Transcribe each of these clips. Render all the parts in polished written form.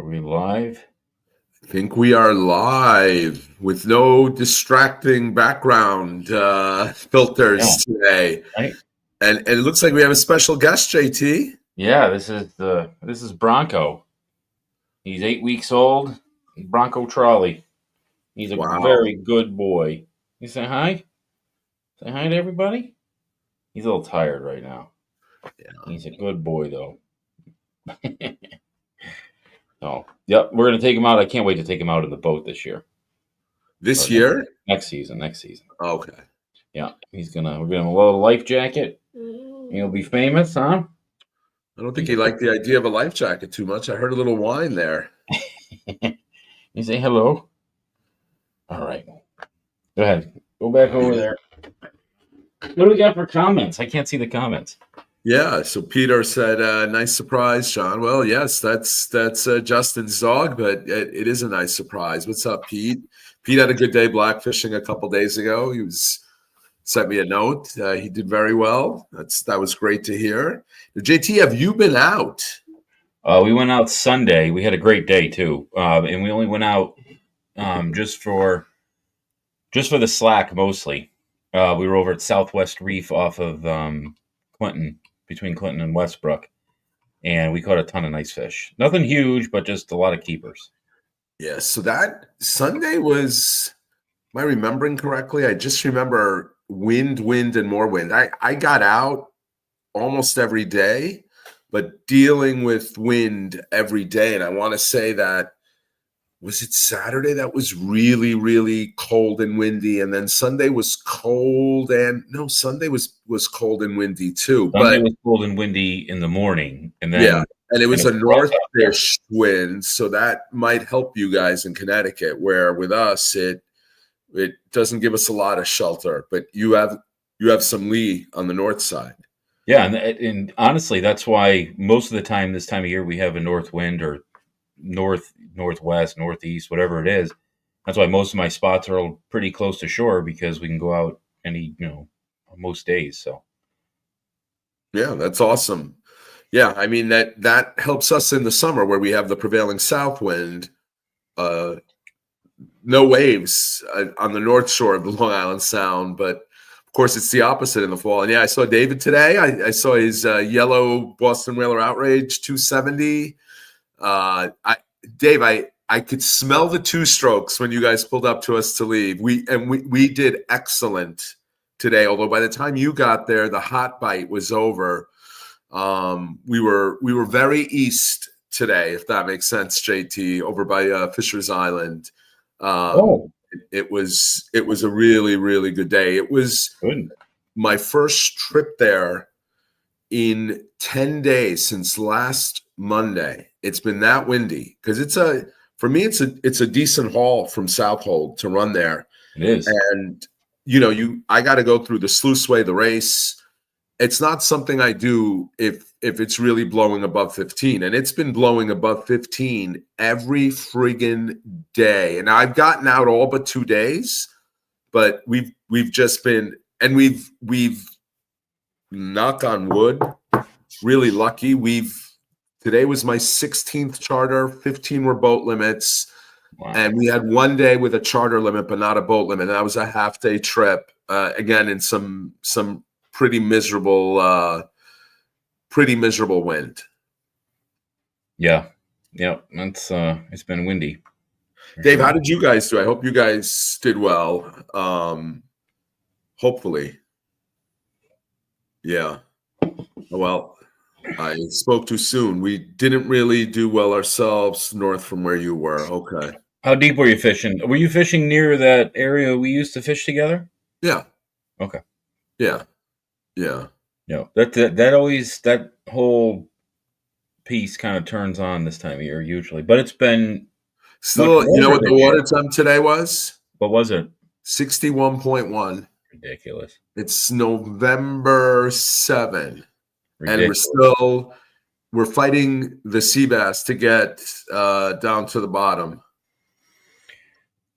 Are we live? I think we are live with no distracting background Yeah, filters today. right. And it looks like we have a special guest, JT. Yeah, this is Bronco. He's 8 weeks old. Bronco Trolley. He's a Wow. very good boy. You say hi? Say hi to everybody. He's a little tired right now. Yeah. He's a good boy though. So, yep, we're gonna take him out. I can't wait to take him out in the boat this year or This next year? next season. Next season. Okay. Yeah, we're gonna have a little life jacket. He'll be famous, huh? I don't think he liked the idea of a life jacket too much. I heard a little whine there. You say hello. All right, go ahead. Go back over there. What do we got for comments? I can't see the comments. Yeah, so Peter said, "Nice surprise, John." Well, yes, that's Justin's dog, but it is a nice surprise. What's up, Pete? Pete had a good day blackfishing a couple days ago. He sent me a note. He did very well. That was great to hear. JT, have you been out? We went out Sunday. We had a great day too, and we only went out just for the slack mostly. We were over at Southwest Reef off of Clinton, between Clinton and Westbrook, and we caught a ton of nice fish. Nothing huge, but just a lot of keepers. Yeah, so that Sunday was, am I remembering correctly? I just remember wind, and more wind. I got out almost every day, but dealing with wind every day. And I want to say that, was it Saturday that was really, really cold and windy? And then Sunday was cold and no, Sunday was cold and windy too. Sunday But was cold and windy in the morning, and yeah, then and it was a rough out there. northish wind, so that might help you guys in Connecticut, where with us it doesn't give us a lot of shelter, but you have some lee on the north side. Yeah, and honestly, that's why most of the time this time of year we have a north wind or northwest, northeast, whatever it is. That's why most of my spots are all pretty close to shore because we can go out most days. So Yeah, that's awesome. Yeah, I mean that helps us in the summer where we have the prevailing south wind. No waves on the north shore of the Long Island Sound, but of course it's the opposite in the fall. And yeah, I saw David today. I saw his yellow Boston Whaler Outrage 270. Dave, I could smell the two strokes when you guys pulled up to us to leave. We did excellent today. Although by the time you got there, the hot bite was over. We were very east today, if that makes sense, JT, over by Fisher's Island. It was a really, really good day. It was good. My first trip there in 10 days since last Monday. It's been that windy because for me it's a decent haul from Southold to run there. It is. And I got to go through the sluiceway, the race. It's not something I do if it's really blowing above 15, and it's been blowing above 15 every friggin' day. And I've gotten out all but 2 days, but we've just been, and we've knock on wood, really lucky. Today was my 16th charter, 15 were boat limits. Wow. And we had 1 day with a charter limit, but not a boat limit. And that was a half-day trip, again, in some pretty miserable wind. Yeah. It's been windy. Dave, how did you guys do? I hope you guys did well. Hopefully. Yeah. Well, I spoke too soon. We didn't really do well ourselves north from where you were. Okay. How deep were you fishing? Were you fishing near that area we used to fish together? Yeah. Okay. Yeah. Yeah. No, that whole piece kind of turns on this time of year usually, but it's been still. You know what the water temp today was? What was it? 61.1. Ridiculous. It's November 7, ridiculous. And we're fighting the sea bass to get down to the bottom.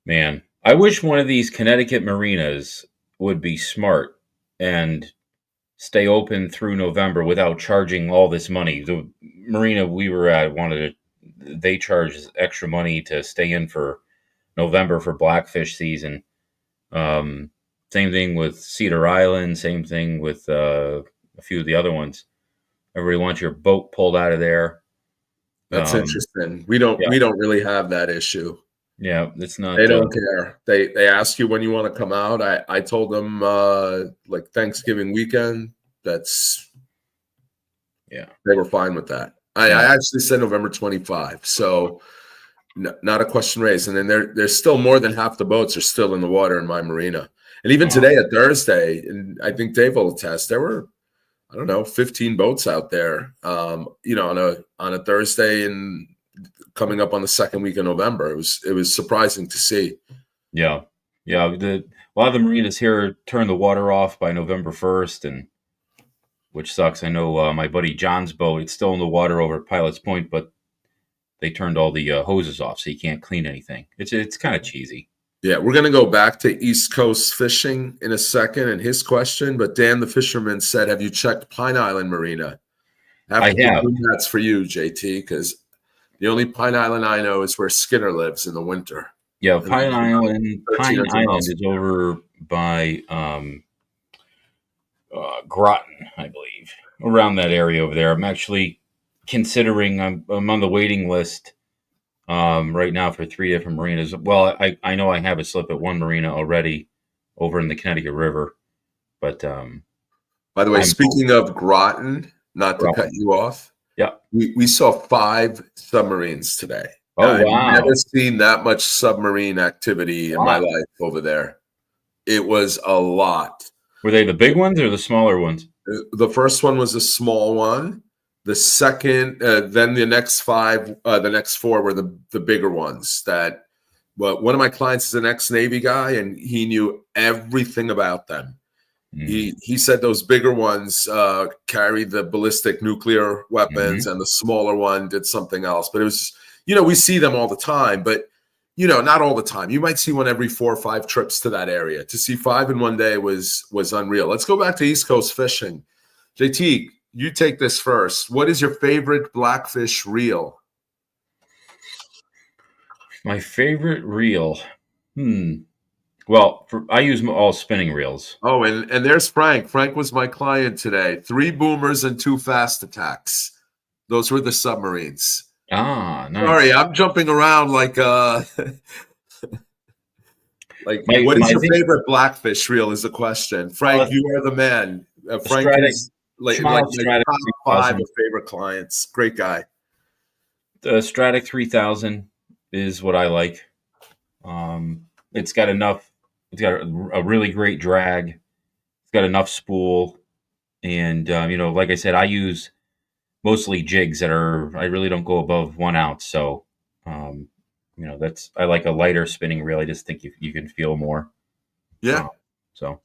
Man, I wish one of these Connecticut marinas would be smart and stay open through November without charging all this money. The marina we were at wanted to they charge extra money to stay in for November for Blackfish season. Same thing with Cedar Island. Same thing with a few of the other ones. Everybody wants your boat pulled out of there. That's Um, interesting. yeah, We don't really have that issue. yeah, it's They not. don't care. They ask you when you want to come out. I told them like Thanksgiving weekend. That's Yeah, They were fine with that. yeah, I actually said November 25. So not a question raised. And then there's still more than half the boats are still in the water in my marina. And even uh, today at Thursday, and I think Dave will attest, there were, I don't know, 15 boats out there, on a Thursday and coming up on the second week of November. It was surprising to see. yeah, yeah. A lot of the marinas here turn the water off by November 1st, and which sucks. I know my buddy John's boat. It's still in the water over at Pilot's Point, but they turned all the hoses off, so you can't clean anything. It's kind of cheesy. Yeah, we're going to go back to East Coast fishing in a second and his question. But Dan the fisherman said, have you checked Pine Island Marina? I have I to have. presume that's for you, JT, because the only Pine Island I know is where Skinner lives in the winter. Yeah, And that's about Pine 1,300 Island miles. is over by Groton, I believe, around that area over there. I'm actually considering. I'm on the waiting list right now for 3 different marinas. Well, I know I have a slip at one marina already over in the Connecticut River, but By the way, I'm speaking of Groton, not to cut Groton. you off, Yeah. we saw 5 submarines today. Oh I've wow. never seen that much submarine activity in my Wow. life over there. It was a lot. Were they the big ones or the smaller ones? The first one was a small one. The second, then the next 5, the next 4 were the bigger ones. Well, one of my clients is an ex-Navy guy, and he knew everything about them. Mm. He said those bigger ones carried the ballistic nuclear weapons, Hmm. and the smaller one did something else. But it was, we see them all the time, but not all the time. You might see one every 4 or 5 trips to that area. To see 5 in one day was unreal. Let's go back to East Coast fishing. JT, you take this first. What is your favorite Blackfish reel? My favorite reel. Well, I use all spinning reels. Oh, and there's Frank. Frank was my client today. 3 boomers and 2 fast attacks. Those were the submarines. Ah, Sorry, nice. I'm jumping around like what is My your thing, favorite Blackfish reel is the question. Frank, you are the man. Frank Stratic, is like small my Stratic top 5 of 3000. favorite clients. Great guy. The Stratic 3000 is what I like. It's got enough. It's got a really great drag. It's got enough spool, and like I said, I use mostly jigs that are. I really don't go above 1 ounce. So, um, that's I like a lighter spinning reel. I just think you can feel more. Yeah. Uh, so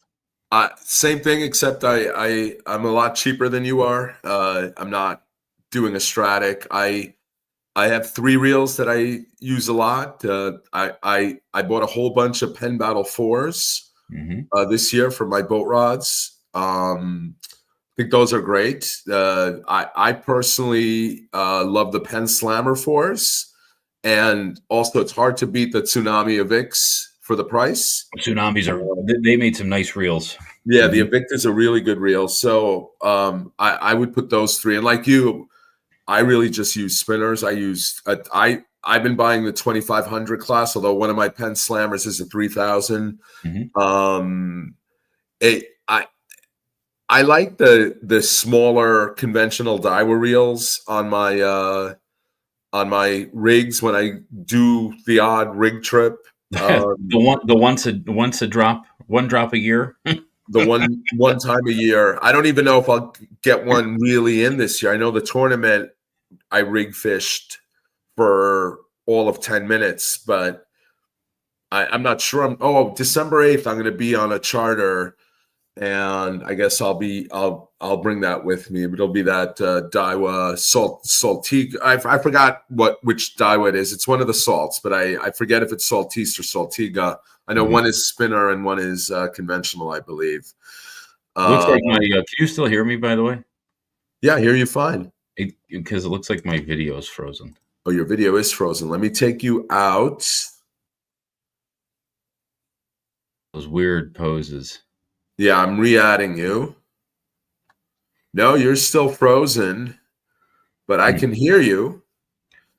Same thing, except I'm a lot cheaper than you are. I'm not doing a Stratic. I have 3 reels that I use a lot. I bought a whole bunch of Penn Battle 4s hmm this year for my boat rods. I think those are great. I personally love the Penn Slammer 4s, and also it's hard to beat the Tsunami Avix for the price. tsunamis are. They made some nice reels. Yeah, the Hmm. Invicta is a really good reel. So I would put those 3. And like you, I really just use spinners. I've been buying the 2500 class, although one of my Penn Slammers is a 3000. Hmm. Um, it, I like the smaller conventional Daiwa reels on my rigs when I do the odd rig trip. The once a drop, one drop a year. The one time a year. I don't even know if I'll get one really in this year. I know the tournament I rig fished for all of 10 minutes, but I'm not sure. December 8th, I'm going to be on a charter, and I guess I'll bring that with me. It'll be that Daiwa Saltique. I forgot which Daiwa it is. It's one of the salts, but I forget if it's Saltiste or Saltiga. I know Mhm. one is spinner and one is conventional, I believe. Looks Uh, like my. Can you still hear me? By the way, yeah, I hear you fine. because it looks like my video is frozen. Oh, your video is frozen. Let me take you out. Those weird poses. Yeah, I'm re-adding you. No, you're still frozen, but I can hear you.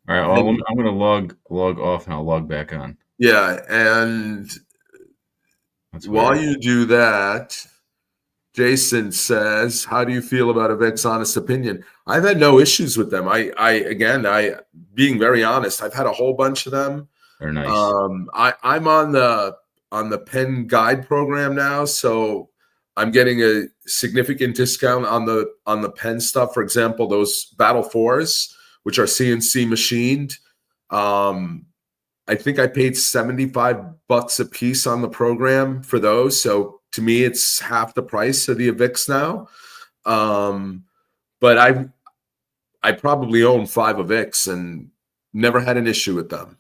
All right. Well, I'm going to log off and I'll log back on. Yeah, and That's while weird. you do that, Jason says, "How do you feel about a Vic's honest opinion?" I've had no issues with them. I being very honest, I've had a whole bunch of them. They're nice. I'm on the pen guide program now, so I'm getting a significant discount on the pen stuff. For example, those Battle Fours, which are CNC machined. I think I paid $75 a piece on the program for those. So to me, it's half the price of the Avix now. But I probably own 5 Avix and never had an issue with them.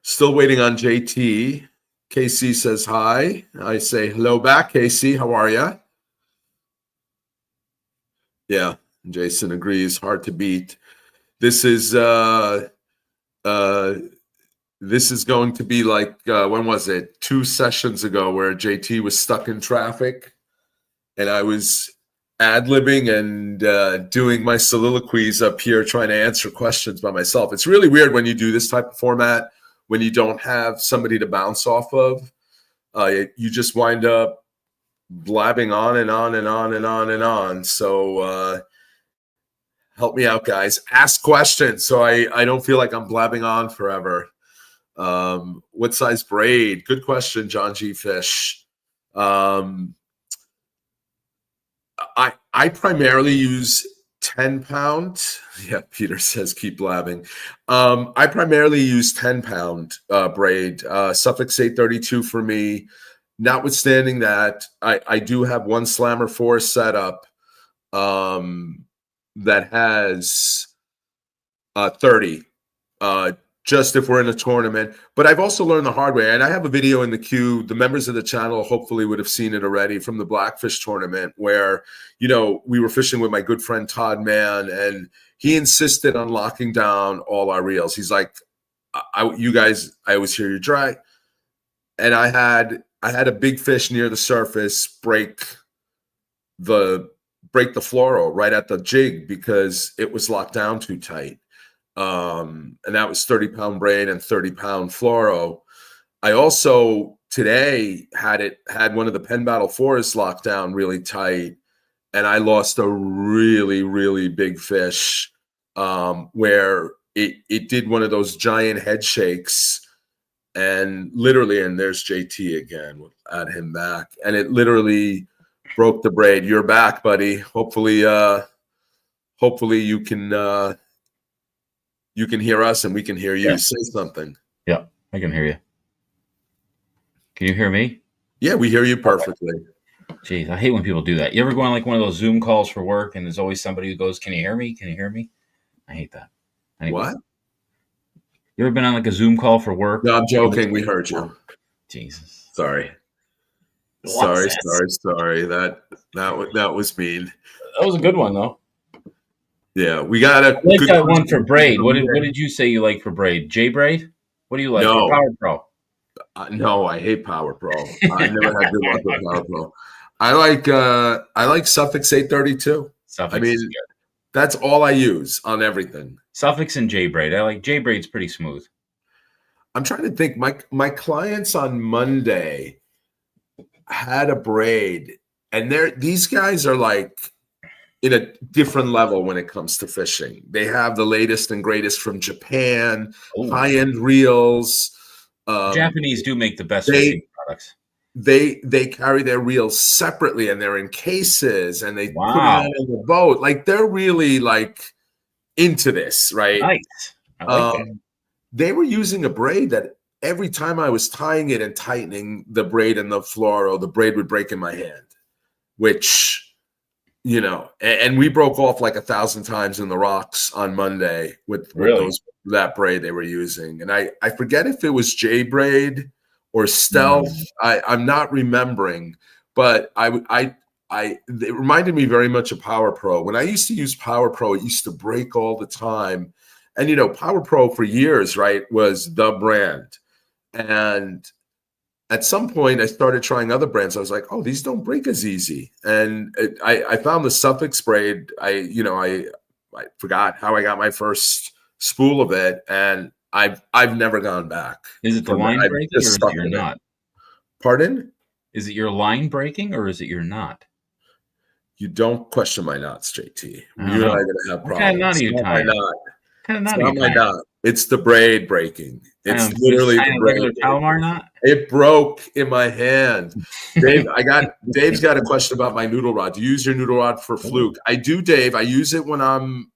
Still waiting on JT. KC says hi. I say hello back, KC. How are you? Yeah, Jason agrees. Hard to beat. This is going to be like when was it? 2 sessions ago, where JT was stuck in traffic, and I was ad-libbing and doing my soliloquies up here, trying to answer questions by myself. It's really weird when you do this type of format, when you don't have somebody to bounce off of. You just wind up blabbing on and on and on and on and on. So help me out, guys. Ask questions so I don't feel like I'm blabbing on forever. What size braid? Good question, John G. Fish. I primarily use 10-pound. Yeah, Peter says keep blabbing. I primarily use 10-pound braid. Suffix 832 for me. Notwithstanding that, I do have one Slammer 4 setup that has 30. Just if we're in a tournament. But I've also learned the hard way, and I have a video in the queue. The members of the channel hopefully would have seen it already, from the Blackfish tournament, where, we were fishing with my good friend Todd Mann, and he insisted on locking down all our reels. He's like, you guys, I always hear you dry. And I had a big fish near the surface break the fluoro right at the jig because it was locked down too tight. And that was 30-pound braid and 30-pound fluoro. I also today had one of the Penn Battle 4s locked down really tight, and I lost a really, really big fish where it did one of those giant head shakes, and literally, and there's JT again, we'll add him back, and it literally broke the braid. You're back, buddy. Hopefully you can hear us and we can hear you. Yeah. Say something. Yeah, I can hear you. Can you hear me? Yeah, we hear you perfectly. Jeez, I hate when people do that. You ever go on like one of those Zoom calls for work and there's always somebody who goes, "Can you hear me? Can you hear me?" I hate that. Anyway, what? You ever been on like a Zoom call for work? No, I'm joking. We heard you. Jesus. Sorry. Sorry. That was mean. That was a good one though. Yeah, we got a. I like that one for braid. What did you say you like for braid? J braid? What do you like? No. Power Pro. No, I hate Power Pro. I never had good luck with Power Pro. I like Suffix 832. Suffix is good. That's all I use on everything. Suffix and J braid. I like J braid's pretty smooth. I'm trying to think. My clients on Monday had a braid, and these guys are like in a different level when it comes to fishing. They have the latest and greatest from Japan, high-end reels. Japanese do make the best fishing products. They carry their reels separately, and they're in cases, and they put it on the boat. Like, they're really like into this, right? Nice. I like that. They were using a braid that every time I was tying it and tightening the braid and the fluoro, the braid would break in my hand, which, and we broke off like 1,000 times in the rocks on Monday with that braid they were using. And I forget if it was J braid or Stealth. I'm not remembering, but I it reminded me very much of Power Pro. When I used to use Power Pro, it used to break all the time. And, you know, Power Pro for years, right, was the brand. And at some point, I started trying other brands. I was like, oh, these don't break as easy. And I found the Suffolk Sprayed. I forgot how I got my first spool of it, and I've never gone back. Is it the from it. line I've breaking, just or is stuck it your with it. knot? Pardon? Is it your line breaking, or is it your knot? You don't question my knots, JT. I don't You and I know. are going to have What kind of knot problems. are It's you not my tying? knot. What kind of It's knot are not you my tying? knot. It's the braid breaking. It's Just literally the tying a braid regular breaking. Palomar knot? It broke in my hand. Dave's got a question about my noodle rod. Do you use your noodle rod for fluke? I do, Dave. I use it when I'm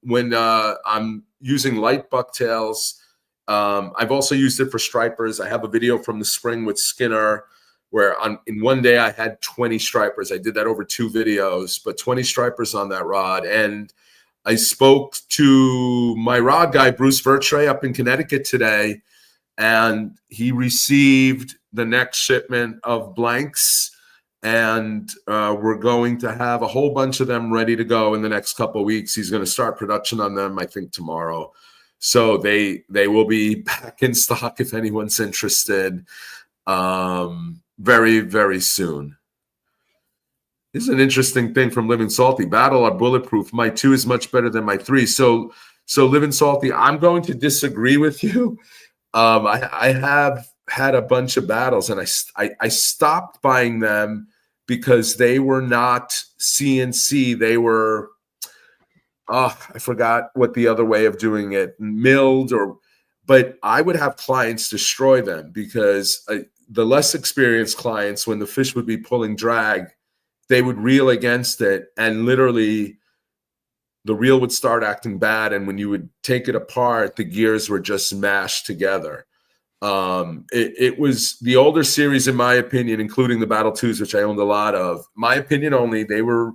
using light bucktails. I've also used it for stripers. I have a video from the spring with Skinner where in one day I had 20 stripers. I did that over 2 videos, but 20 stripers on that rod. And I spoke to my rod guy, Bruce Vertray, up in Connecticut today, and he received the next shipment of blanks, and we're going to have a whole bunch of them ready to go in the next couple of weeks. He's going to start production on them, I think, tomorrow. So they will be back in stock if anyone's interested very, very soon. This is an interesting thing from Living Salty. Battle are bulletproof. My 2 is much better than my 3. So Living Salty, I'm going to disagree with you. I have had a bunch of battles, and I stopped buying them because they were not CNC. They were, I forgot what the other way of doing it, milled but I would have clients destroy them because the less experienced clients, when the fish would be pulling drag, they would reel against it, and literally the reel would start acting bad. And when you would take it apart, the gears were just mashed together. It was the older series, in my opinion, including the Battle 2s, which I owned a lot of. My opinion only, they were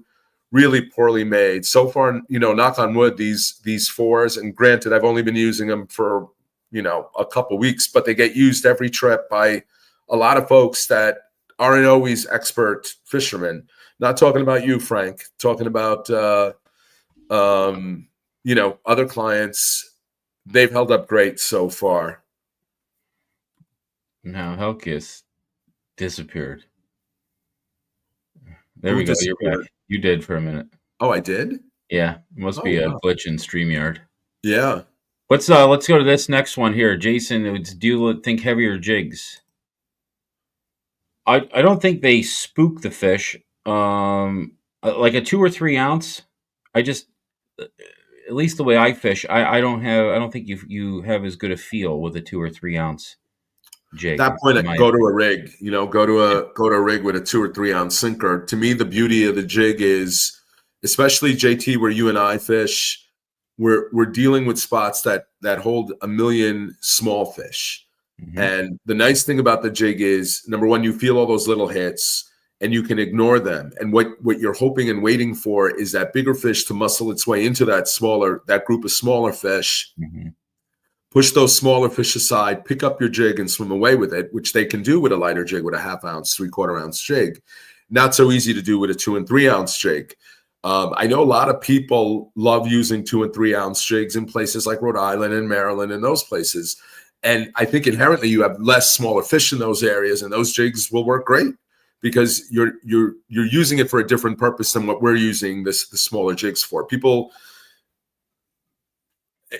really poorly made. So far, knock on wood, these 4s, and granted, I've only been using them for, a couple weeks, but they get used every trip by a lot of folks that aren't always expert fishermen. Not talking about you, Frank, talking about, other clients. They've held up great so far. Now Halkias disappeared. There Who we go. You're disappeared? back. You did for a minute. Oh, I did? Yeah, it must Oh, be a wow. glitch in StreamYard. Yeah. Let's go to this next one here. Jason, do you think heavier jigs? I don't think they spook the fish. Like a 2 or 3 ounce. I just, at least the way I fish, I don't think you have as good a feel with a 2 or 3 ounce jig. At that point, I go to a rig. Go to a rig with a 2 or 3 ounce sinker. To me, the beauty of the jig is, especially JT, where you and I fish, we're dealing with spots that hold a million small fish. Mm-hmm. And the nice thing about the jig is, number one, you feel all those little hits and you can ignore them. And what you're hoping and waiting for is that bigger fish to muscle its way into that group of smaller fish. Mm-hmm. Push those smaller fish aside, pick up your jig and swim away with it, which they can do with a lighter jig, with a 1/2 ounce, 3/4 ounce jig. Not so easy to do with a 2 and 3 ounce jig. I know a lot of people love using 2 and 3 ounce jigs in places like Rhode Island and Maryland and those places. And I think inherently you have less smaller fish in those areas, and those jigs will work great because you're using it for a different purpose than what we're using the smaller jigs for. People,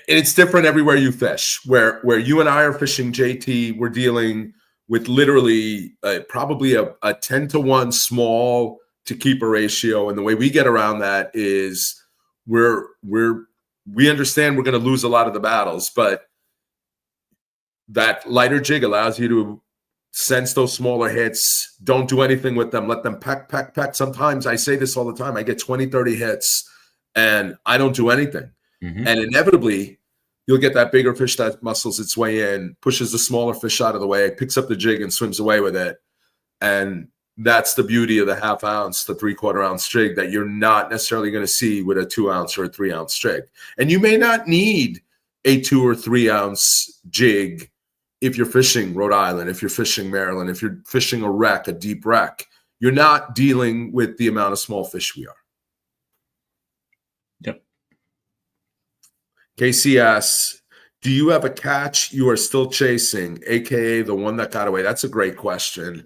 it's different everywhere you fish. Where you and I are fishing, JT, we're dealing with literally probably a 10-to-1 small to keeper ratio, and the way we get around that is we understand we're going to lose a lot of the battles, but that lighter jig allows you to sense those smaller hits. Don't do anything with them. Let them peck. Sometimes I say this all the time. I get 20, 30 hits and I don't do anything. Mm-hmm. And inevitably, you'll get that bigger fish that muscles its way in, pushes the smaller fish out of the way, picks up the jig and swims away with it. And that's the beauty of the 1/2 ounce, the 3/4 ounce jig that you're not necessarily going to see with a 2 ounce or a 3 ounce jig. And you may not need a 2 or 3 ounce jig if you're fishing Rhode Island, if you're fishing Maryland, if you're fishing a deep wreck. you're not dealing with the amount of small fish we are. Yep. KCS, do you have a catch you are still chasing, aka the one that got away? That's a great question.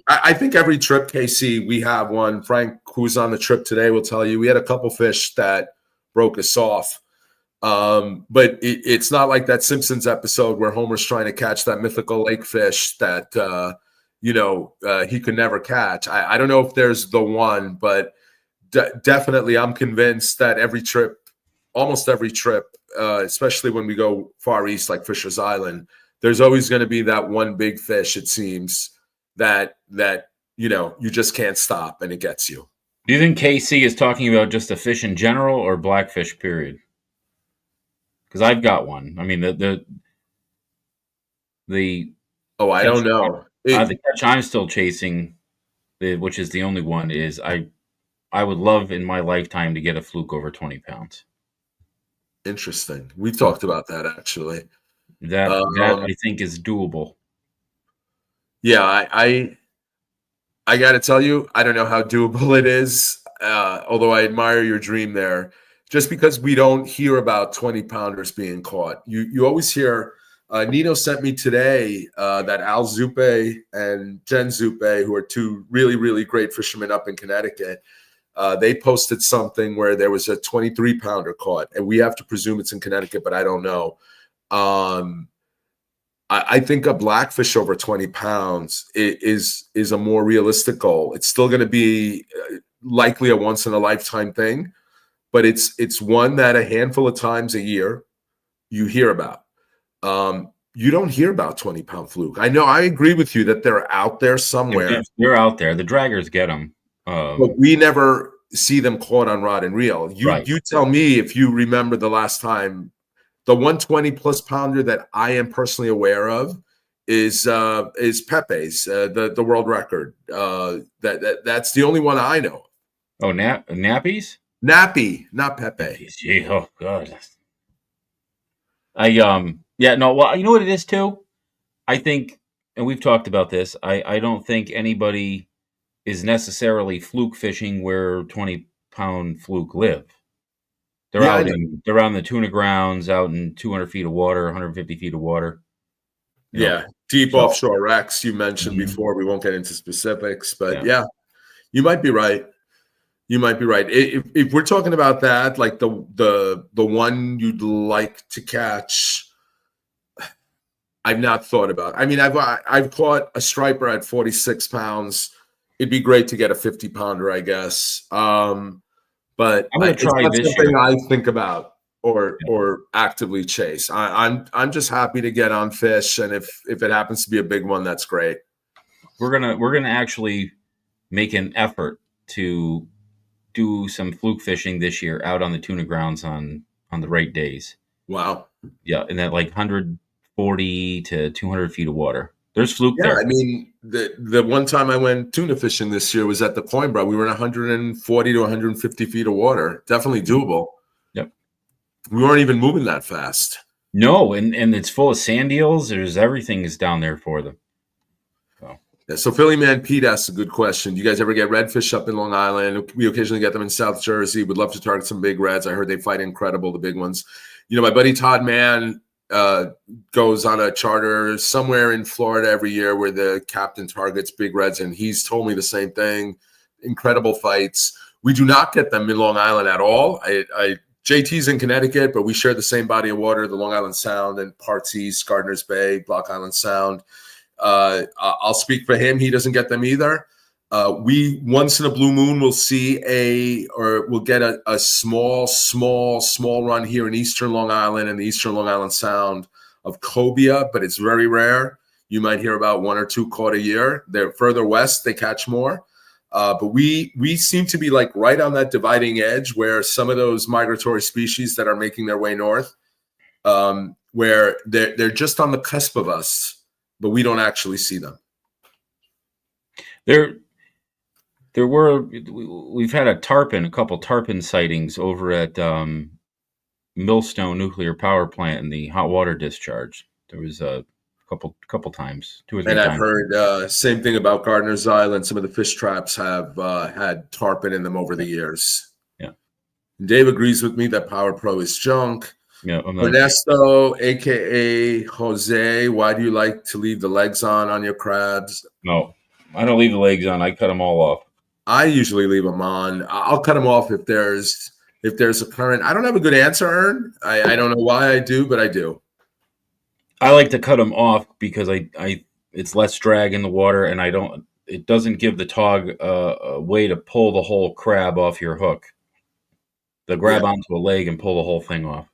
I think every trip, KC, we have one. Frank, who's on the trip today, will tell you we had a couple fish that broke us off. But it's not like that Simpsons episode where Homer's trying to catch that mythical lake fish that he could never catch. I don't know if there's the one, but definitely I'm convinced that almost every trip, especially when we go far east like Fisher's Island, there's always going to be that one big fish, it seems, that you just can't stop and it gets you. Do you think KC is talking about just a fish in general or blackfish period? Because I've got one. I mean, the I don't know. The catch I'm still chasing, which is the only one, is I would love in my lifetime to get a fluke over 20 pounds. Interesting. We've talked about that, actually. That I think is doable. Yeah, I got to tell you, I don't know how doable it is, although I admire your dream there. Just because we don't hear about 20-pounders being caught. You always hear, Nino sent me today that Al Zuppe and Jen Zuppe, who are two really, really great fishermen up in Connecticut, they posted something where there was a 23-pounder caught, and we have to presume it's in Connecticut, but I don't know. I think a blackfish over 20 pounds is a more realistic goal. It's still going to be likely a once-in-a-lifetime thing, but it's one that a handful of times a year you hear about. You don't hear about 20-pound fluke. I know, I agree with you that they're out there somewhere. They're out there. The draggers get them. But we never see them caught on rod and reel. You tell me if you remember the last time. The 120-plus pounder that I am personally aware of is Pepe's, the world record. That's the only one I know. Oh, nappies? Nappy, not Pepe. Gee, oh God. Well, you know what it is too? I think, and we've talked about this, I don't think anybody is necessarily fluke fishing where 20-pound fluke live. They're out in the tuna grounds, out in 200 feet of water, 150 feet of water. Deep offshore wrecks you mentioned before. We won't get into specifics, but yeah, you might be right. You might be right. If we're talking about that, like the one you'd like to catch, I've not thought about. I mean, I've caught a striper at 46 pounds. It'd be great to get a 50-pounder, I guess. But I'm going to try it's not this something year. I think about or actively chase. I'm just happy to get on fish, and if it happens to be a big one, that's great. We're gonna actually make an effort to do some fluke fishing this year out on the tuna grounds on the right days. Wow. Yeah, in that like 140 to 200 feet of water. There's fluke there. I mean, the one time I went tuna fishing this year was at the Coimbra. We were in 140 to 150 feet of water. Definitely doable. Yep. We weren't even moving that fast. No, and it's full of sand eels. Everything is down there for them. So Philly Man Pete asks a good question. Do you guys ever get redfish up in Long Island? We occasionally get them in South Jersey. Would love to target some big reds. I heard they fight incredible, the big ones. My buddy Todd Mann goes on a charter somewhere in Florida every year where the captain targets big reds, and he's told me the same thing. Incredible fights. We do not get them in Long Island at all. JT's in Connecticut, but we share the same body of water, the Long Island Sound and parts east, Gardner's Bay, Block Island Sound. I'll speak for him. He doesn't get them either. We once in a blue moon will see we'll get a small run here in Eastern Long Island and the Eastern Long Island Sound of cobia, but it's very rare. You might hear about one or two caught a year. They're further west, they catch more. But we seem to be like right on that dividing edge where some of those migratory species that are making their way north, where they're just on the cusp of us, but we don't actually see them. We've had a couple tarpon sightings over at Millstone Nuclear Power Plant in the hot water discharge. There was a couple times, 2 or 3 And I've times. heard same thing about Gardner's Island. Some of the fish traps have had tarpon in them over the Yeah, years. yeah, Dave agrees with me that Power Pro is junk. yeah. I'm not. Ernesto, aka Jose, why do you like to leave the legs on your crabs? No, I don't leave the legs on. I cut them all off. I usually leave them on. I'll cut them off if there's a current. I don't have a good answer, Ern. I don't know why I do, but I do. I like to cut them off because I it's less drag in the water, and I don't. It doesn't give the tog a way to pull the whole crab off your hook. They'll Yeah. grab onto a leg and pull the whole thing off.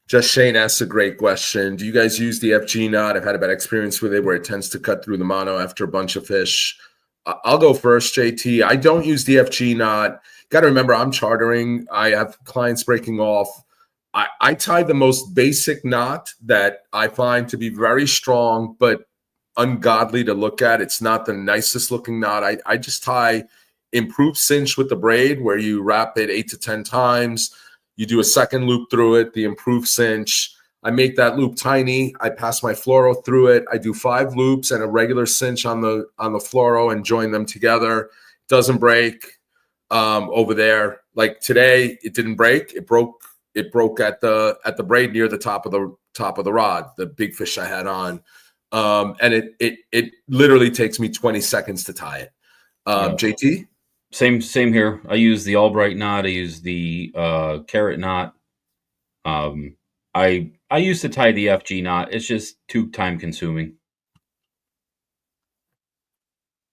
Just Shane asks a great question. Do you guys use the FG knot? I've had a bad experience with it where it tends to cut through the mono after a bunch of fish. I'll go first, JT. I don't use the FG knot. Got to remember, I'm chartering. I have clients breaking off. I tie the most basic knot that I find to be very strong, but ungodly to look at. It's not the nicest looking knot. I just tie improved cinch with the braid where you wrap it 8 to 10 times. You do a second loop through it, the improved cinch. I make that loop tiny. I pass my fluoro through it. I do 5 loops and a regular cinch on the fluoro and join them together. Doesn't break over there. Like today, it didn't break. It broke at the braid near the top of the rod, the big fish I had on. And it literally takes me 20 seconds to tie it. Yeah. JT? Same here. I use the Albright knot. I use the carrot knot. I used to tie the FG knot. It's just too time consuming.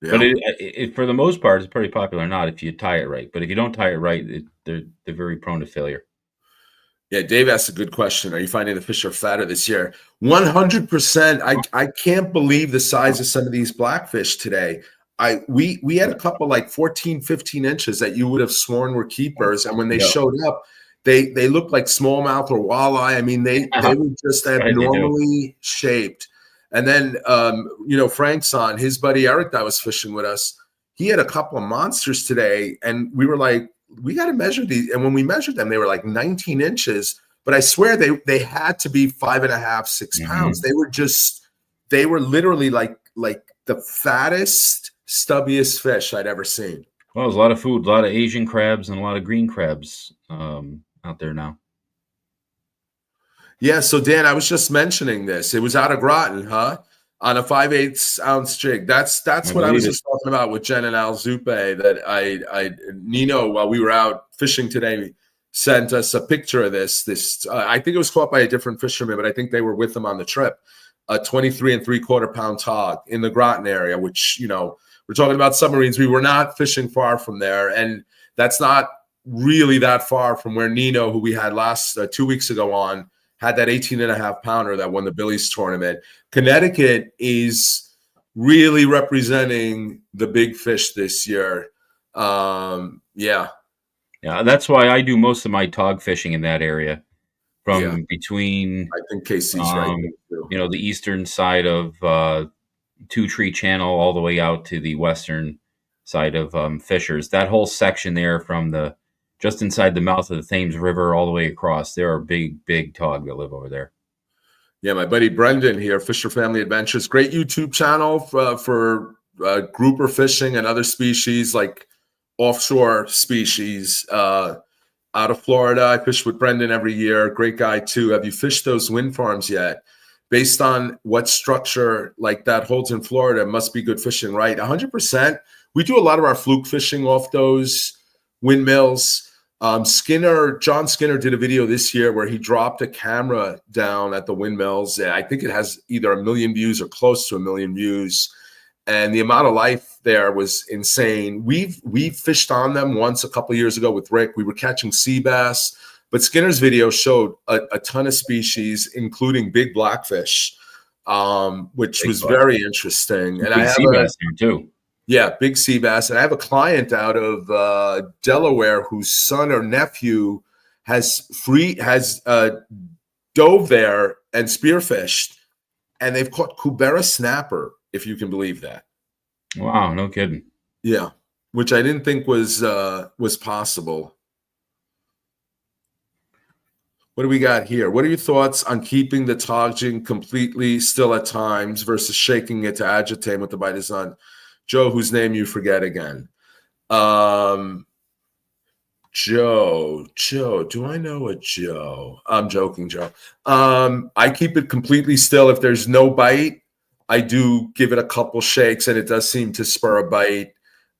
Yeah. But it for the most part, it's a pretty popular knot if you tie it right. But if you don't tie it right, they're very prone to failure. Yeah, Dave asked a good question. Are you finding the fish are fatter this year? 100%. I can't believe the size of some of these blackfish today. We had a couple like 14, 15 inches that you would have sworn were keepers. And when they Yeah. showed up, they looked like smallmouth or walleye. I mean, they were just abnormally shaped. And then Frank's on, his buddy Eric that was fishing with us, he had a couple of monsters today, and we were like, we got to measure these. And when we measured them, they were like 19 inches. But I swear they had to be 5.5, 6 pounds. They were literally like the fattest, stubbiest fish I'd ever seen. Well, there's a lot of food, a lot of Asian crabs and a lot of green crabs out there now. Yeah, so Dan, I was just mentioning this. It was out of Groton, huh? On a 5/8 ounce jig. That's what I was just talking about with Jen and Al Zupe. That Nino, while we were out fishing today, sent us a picture of this. I think it was caught by a different fisherman, but I think they were with him on the trip. A 23 3/4 pound tog in the Groton area, which we're talking about submarines. We were not fishing far from there, and that's not really that far from where Nino, who we had 2 weeks ago on, had that 18.5 pounder that won the Billies tournament. Connecticut is really representing the big fish this year. Yeah, that's why I do most of my tog fishing in that area, from between. I think Casey's right there too. The eastern side of Two Tree Channel all the way out to the western side of Fishers. That whole section there from just inside the mouth of the Thames River all the way across. There are big tog that live over there. Yeah, my buddy Brendan here, Fisher Family Adventures. Great YouTube channel for grouper fishing and other species like offshore species out of Florida. I fish with Brendan every year. Great guy too. Have you fished those wind farms yet? Based on what structure like that holds in Florida, must be good fishing, right? 100%. We do a lot of our fluke fishing off those windmills. John Skinner did a video this year where he dropped a camera down at the windmills. I think it has either 1 million views or close to 1 million views. And the amount of life there was insane. We've fished on them once a couple of years ago with Rick. We were catching sea bass, but Skinner's video showed a ton of species, including big blackfish, which was very interesting. And I have sea bass here too. Yeah, big sea bass. And I have a client out of Delaware whose son or nephew has dove there and spearfished, and they've caught Kubera snapper, if you can believe that. Wow, no kidding. Yeah, which I didn't think was possible. What do we got here? What are your thoughts on keeping the targeting completely still at times versus shaking it to agitate with the bite is on? Joe, whose name you forget again. Joe, do I know a Joe? I'm joking, Joe. I keep it completely still. If there's no bite, I do give it a couple shakes, and it does seem to spur a bite.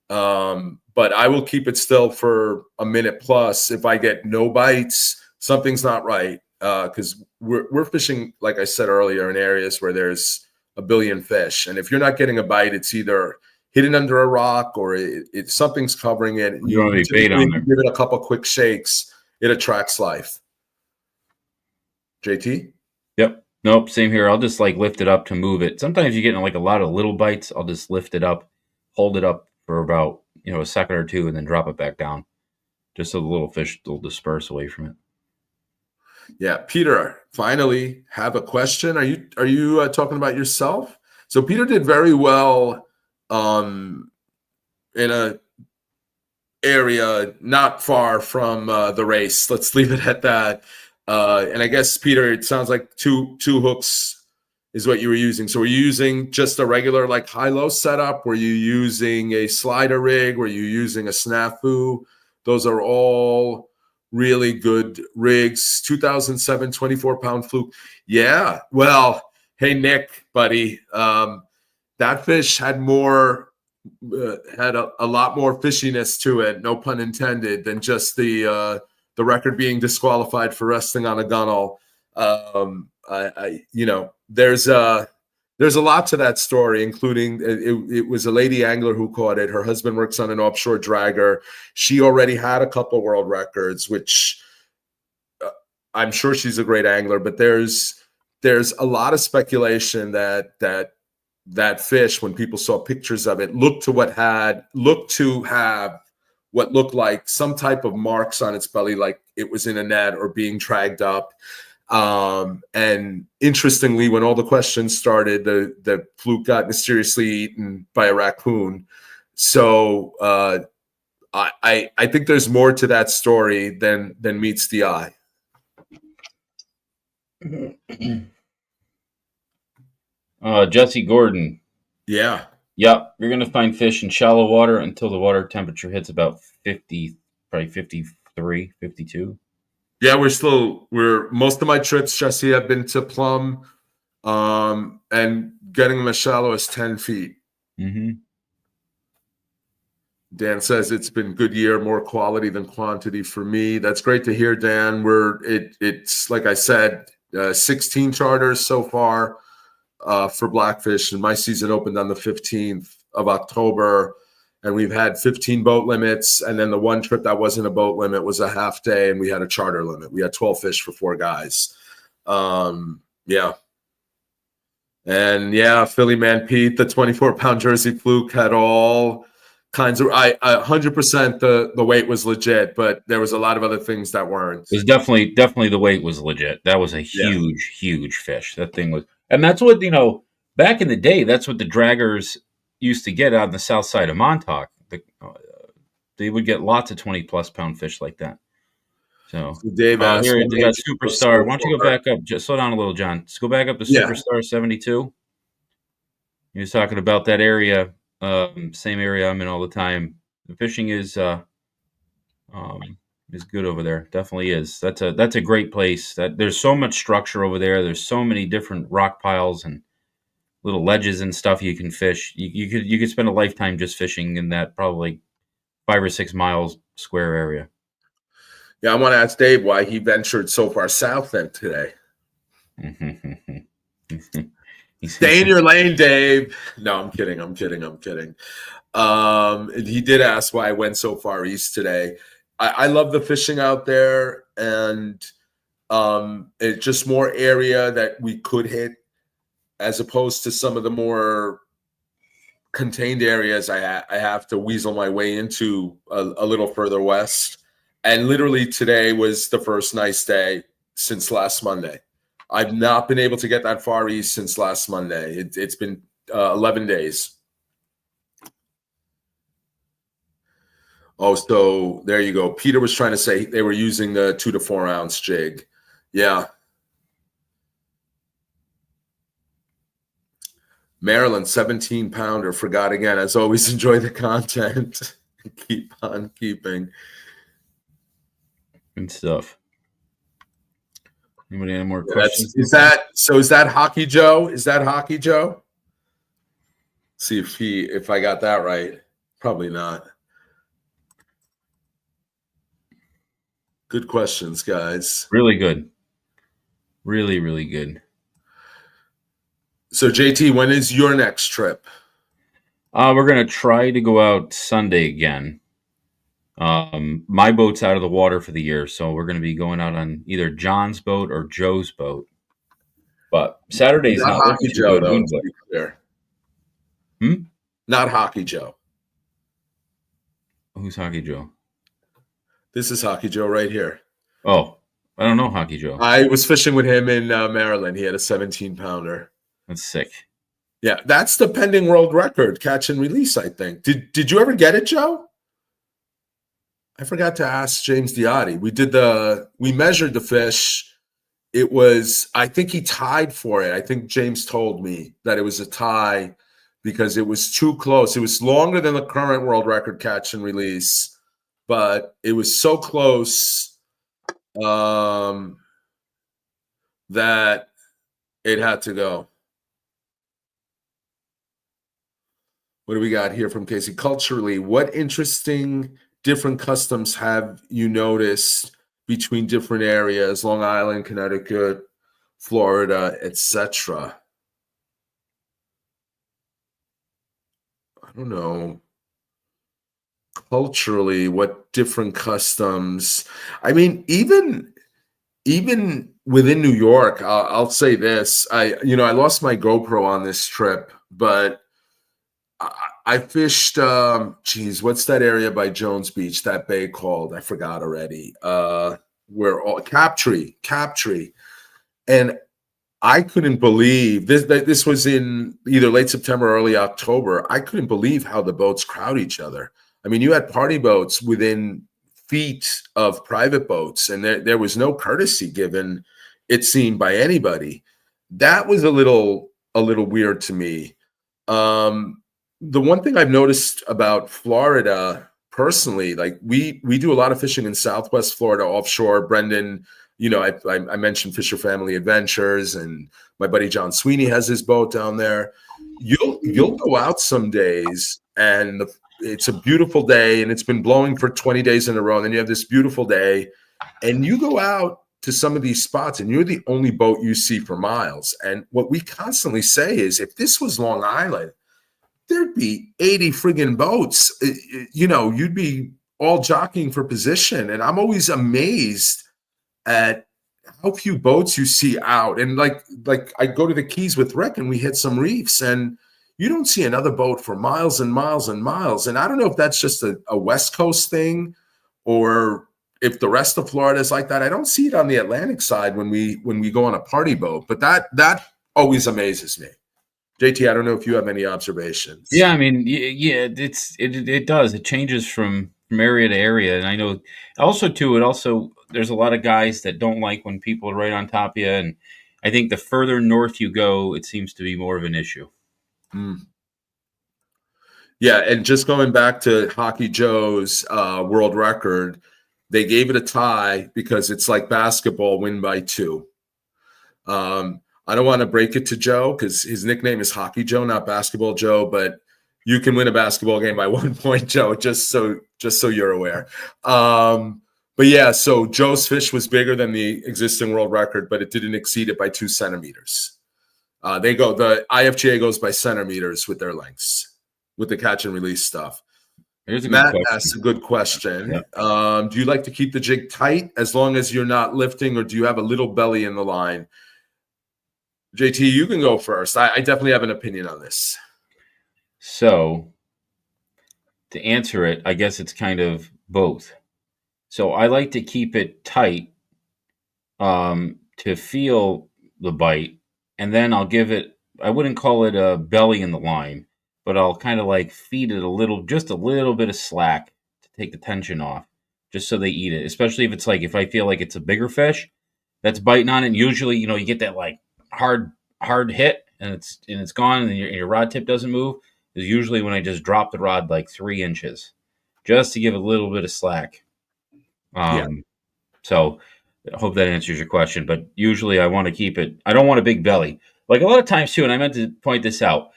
But I will keep it still for a minute plus. If I get no bites, something's not right. Because we're fishing, like I said earlier, in areas where there's a billion fish, and if you're not getting a bite, it's either hidden under a rock or something's covering it. You don't have any bait Typically, on if you there. give it a couple quick shakes, it attracts life. JT? Yep. Nope. Same here. I'll just like lift it up to move it. Sometimes you get like a lot of little bites. I'll just lift it up, hold it up for about a second or two, and then drop it back down, just so the little fish will disperse away from it. Yeah, Peter. Finally, have a question. Are you talking about yourself? So Peter did very well in a area not far from the race. Let's leave it at that. And I guess, Peter, it sounds like two hooks is what you were using. So were you using just a regular like high-low setup? Were you using a slider rig? Were you using a snafu? Those are all really good rigs. 2007 24-pound fluke. Yeah. Well, hey, Nick, buddy. That fish had a lot more fishiness to it, no pun intended, than just the record being disqualified for resting on a gunnel. There's a lot to that story, including it was a lady angler who caught it. Her husband works on an offshore dragger. She already had a couple world records, which I'm sure she's a great angler, but there's a lot of speculation that fish, when people saw pictures of it, looked to have what looked like some type of marks on its belly, like it was in a net or being dragged up. And interestingly, when all the questions started, the fluke got mysteriously eaten by a raccoon. So I think there's more to that story than meets the eye. Jesse Gordon. Yeah. Yep. You're going to find fish in shallow water until the water temperature hits about 50, probably 53, 52. Yeah, we're most of my trips, Jesse, have been to Plum, and getting them as shallow as 10 feet. Mm-hmm. Dan says it's been good year, more quality than quantity for me. That's great to hear, Dan. It's like I said, 16 charters so far for Blackfish, and my season opened on the 15th of October. And we've had 15 boat limits. And then the one trip that wasn't a boat limit was a half day, and we had a charter limit. We had 12 fish for 4 guys. Yeah. And yeah, Philly Man Pete, the 24-pound Jersey fluke had all kinds of, 100% the weight was legit, but there was a lot of other things that weren't. It was definitely the weight was legit. That was a Yeah. huge fish. That thing was, and that's what, back in the day, that's what the draggers used to get on the south side of Montauk. They would get lots of 20+ pound fish like that. So Dave asked, here they got so Superstar. Why don't you go back up? Just slow down a little, John. Just go back up to Superstar 72. He was talking about that area, same area I'm in all the time. The fishing is good over there. Definitely is. That's a great place. There's so much structure over there. There's so many different rock piles and little ledges and stuff you can fish. You could spend a lifetime just fishing in that probably 5 or 6 miles square area. Yeah, I want to ask Dave why he ventured so far south then today. Stay in your lane, Dave. No, I'm kidding. He did ask why I went so far east today. I love the fishing out there, and it's just more area that we could hit, as opposed to some of the more contained areas I have to weasel my way into a little further west. And literally today was the first nice day since last Monday. I've not been able to get that far east since last Monday. It's been 11 days. Oh, so there you go. Peter was trying to say they were using the 2 to 4 ounce jig. Yeah. Maryland, 17 pounder. Forgot again. As always, enjoy the content. Keep on keeping. Good stuff. Anybody any more Yeah, questions? is that Hockey Joe? Is that Hockey Joe? See if I got that right. Probably not. Good questions, guys. Really good. Really, really good. So JT, when is your next trip? We're gonna try to go out Sunday again. My boat's out of the water for the year, so we're gonna be going out on either John's boat or Joe's boat. But Saturday's Not not looking Hockey too Joe, good though, wind to wise. be clear. Hmm? Not Hockey Joe. Who's Hockey Joe? This is Hockey Joe right here. Oh, I don't know Hockey Joe. I was fishing with him in Maryland. He had a 17 pounder. That's sick. Yeah, that's the pending world record catch and release, I think. Did you ever get it, Joe? I forgot to ask James Diotti. We measured the fish. It was, I think he tied for it. I think James told me that it was a tie because it was too close. It was longer than the current world record catch and release, but it was so close that it had to go. What do we got here from Casey? Culturally, what interesting different customs have you noticed between different areas, Long Island, Connecticut, Florida, etc.? I don't know. Culturally, what different customs? I mean, even within New York, I'll say this. I lost my GoPro on this trip, but I fished. What's that area by Jones Beach? That bay called? I forgot already. Where all Captree, and I couldn't believe this. This was in either late September or early October. I couldn't believe how the boats crowd each other. I mean, you had party boats within feet of private boats, and there was no courtesy given, it seemed, by anybody. That was a little weird to me. The one thing I've noticed about Florida personally, like we do a lot of fishing in Southwest Florida offshore. Brendan, I mentioned Fisher Family Adventures, and my buddy John Sweeney has his boat down there. You'll go out some days, and it's a beautiful day, and it's been blowing for 20 days in a row. And then you have this beautiful day, and you go out to some of these spots, and you're the only boat you see for miles. And what we constantly say is, if this was Long Island, there'd be 80 friggin' boats. You'd be all jockeying for position. And I'm always amazed at how few boats you see out. And like I go to the Keys with Rick and we hit some reefs, and you don't see another boat for miles and miles and miles. And I don't know if that's just a West Coast thing or if the rest of Florida is like that. I don't see it on the Atlantic side when we go on a party boat, but that always amazes me. JT, I don't know if you have any observations. Yeah, I mean, yeah, it does. It changes from area to area, and I know also too. There's a lot of guys that don't like when people are right on top of you, and I think the further north you go, it seems to be more of an issue. Yeah, and just going back to Hockey Joe's world record, they gave it a tie because it's like basketball, win by 2. I don't want to break it to Joe because his nickname is Hockey Joe, not Basketball Joe, but you can win a basketball game by 1 point, Joe, just so you're aware. But yeah, so Joe's fish was bigger than the existing world record, but it didn't exceed it by 2 centimeters. The IFGA goes by centimeters with their lengths, with the catch and release stuff. Matt asks a good question. Yeah. Do you like to keep the jig tight as long as you're not lifting, or do you have a little belly in the line? JT, you can go first. I definitely have an opinion on this. So, to answer it, I guess it's kind of both. So I like to keep it tight to feel the bite, and then I'll give it, I wouldn't call it a belly in the line, but I'll kind of like feed it just a little bit of slack to take the tension off, just so they eat it. Especially if I feel like it's a bigger fish, that's biting on it. And usually, you get that like hard hit, and it's gone, and your rod tip doesn't move. Is usually when I just drop the rod like 3 inches, just to give a little bit of slack. Yeah. So I hope that answers your question. But usually, I want to keep it. I don't want a big belly. Like a lot of times too, and I meant to point this out.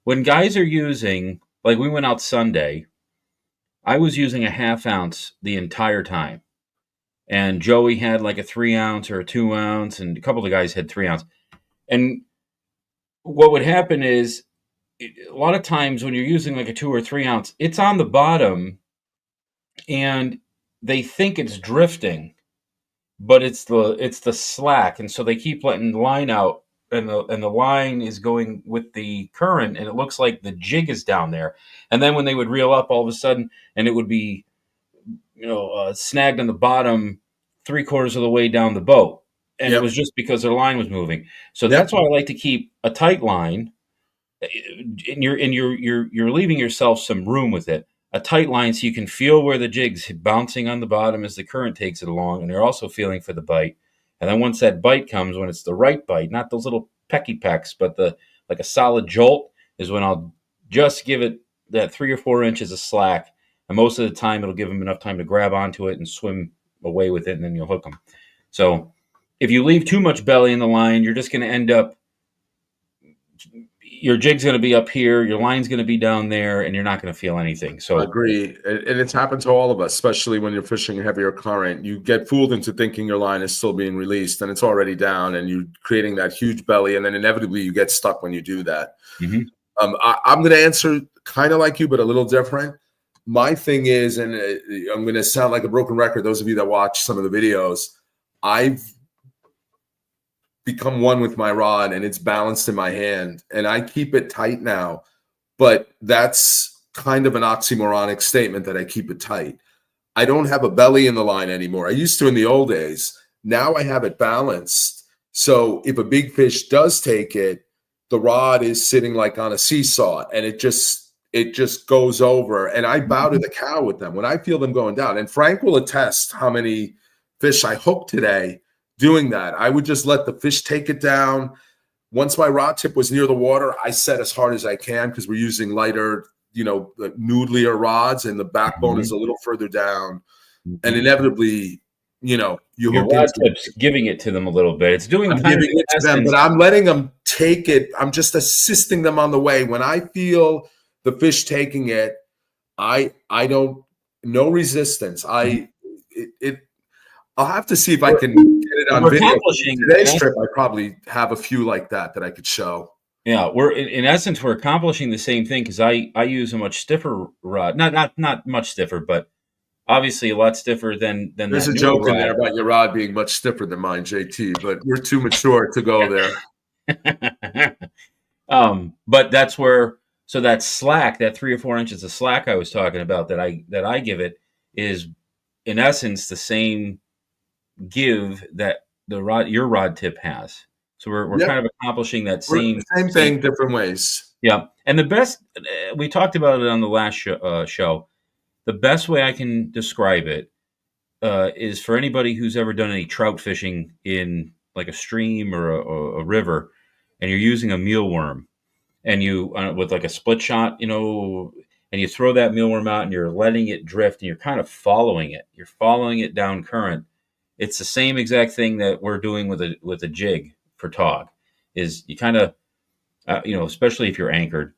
When guys are using, like we went out Sunday, I was using a 1/2 ounce the entire time. And Joey had like a 3 ounce or a 2 ounce, and a couple of the guys had 3 ounce. And what would happen is a lot of times when you're using like a 2 or 3 ounce, it's on the bottom and they think it's drifting, but it's the slack. And so they keep letting the line out, and the line is going with the current, and it looks like the jig is down there. And then when they would reel up all of a sudden, and it would be snagged on the bottom 3/4 of the way down the boat, and it Yep. was just because their line was moving. So Yep. that's why I like to keep a tight line, and you're leaving yourself some room with it. A tight line so you can feel where the jig's bouncing on the bottom as the current takes it along, and you're also feeling for the bite. And then once that bite comes, when it's the right bite, not those little pecky pecks, but the like a solid jolt, is when I'll just give it that 3 or 4 inches of slack. And most of the time, it'll give them enough time to grab onto it and swim away with it, and then you'll hook them. So if you leave too much belly in the line, you're just going to end up, your jig's going to be up here, your line's going to be down there, and you're not going to feel anything. So Agree. And it's happened to all of us, especially when you're fishing a heavier current. You get fooled into thinking your line is still being released and it's already down, and you're creating that huge belly. And then inevitably you get stuck when you do that. mhm. I'm going to answer kind of like you, but a little different. My thing is, and I'm going to sound like a broken record, those of you that watch some of the videos, I've become one with my rod and it's balanced in my hand, and I keep it tight now. But that's kind of an oxymoronic statement that I keep it tight. I don't have a belly in the line anymore. I used to in the old days. Now I have it balanced. So if a big fish does take it, the rod is sitting like on a seesaw, and it just goes over. And I bow to the cow with them when I feel them going down. And Frank will attest how many fish I hooked today doing that. I would just let the fish take it down. Once my rod tip was near the water, I set as hard as I can because we're using lighter, noodlier rods, and the backbone is a little further down. And inevitably, you Your hook rod into tip's it. giving it to them a little bit. It's doing I'm kind of giving in it to them, essence. but I'm letting them take it. I'm just assisting them on the way. When I feel the fish taking it, I don't, no resistance. I'll have to see if I We're, can get it on we're video. accomplishing. Today's trip, I probably have a few like that I could show. Yeah, we're in essence we're accomplishing the same thing because I use a much stiffer rod, not much stiffer, but obviously a lot stiffer than There's that a newer joke in there rod. about your rod being much stiffer than mine, JT, but you're too mature to go there. But that's where, so that slack, that 3 or 4 inches of slack I was talking about that I give it is in essence the same give that your rod tip has. So we're Yep. kind of accomplishing that same Same thing, different ways. yeah. And the best, we talked about it on the last show. The best way I can describe it is for anybody who's ever done any trout fishing in like a stream or a river, and you're using a mealworm, and you with like a split shot, and you throw that mealworm out, and you're letting it drift, and you're kind of following it. You're following it down current. It's the same exact thing that we're doing with a jig for tog. Is you kind of especially if you're anchored,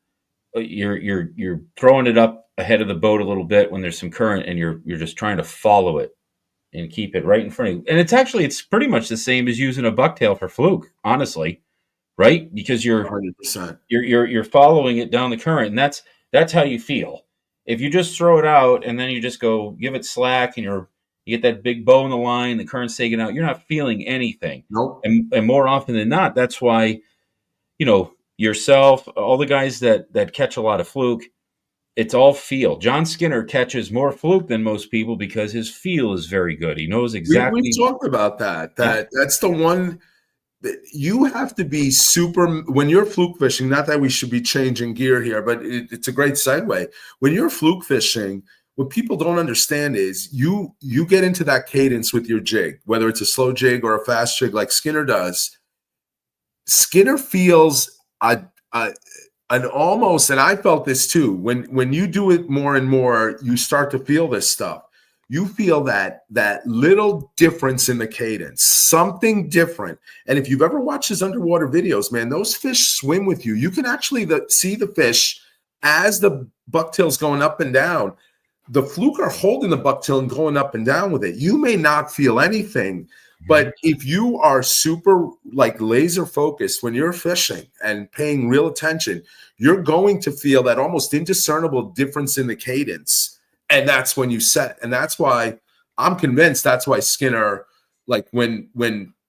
you're throwing it up ahead of the boat a little bit when there's some current, and you're just trying to follow it and keep it right in front of you. And it's pretty much the same as using a bucktail for fluke, honestly, right? Because you're 100%. you're following it down the current, and that's how you feel. If you just throw it out and then you just go give it slack, and you get that big bow in the line, the current's taken out, you're not feeling anything. Nope. And more often than not, that's why yourself, all the guys that catch a lot of fluke, it's all feel. John Skinner catches more fluke than most people because his feel is very good. He knows We've exactly. talked about that. Yeah. That's the one that you have to be super when you're fluke fishing. Not that we should be changing gear here, but it's a great segue. When you're fluke fishing, what people don't understand is you get into that cadence with your jig, whether it's a slow jig or a fast jig like Skinner does. Skinner feels a an almost, and I felt this too. When you do it more and more, you start to feel this stuff. You feel that little difference in the cadence, something different. And if you've ever watched his underwater videos, man, those fish swim with you. You can actually see the fish as the bucktail's going up and down. The fluke are holding the bucktail and going up and down with it. You may not feel anything, but if you are super like laser focused when you're fishing and paying real attention, you're going to feel that almost indiscernible difference in the cadence. And that's when you set. And that's why I'm convinced that's why Skinner, like when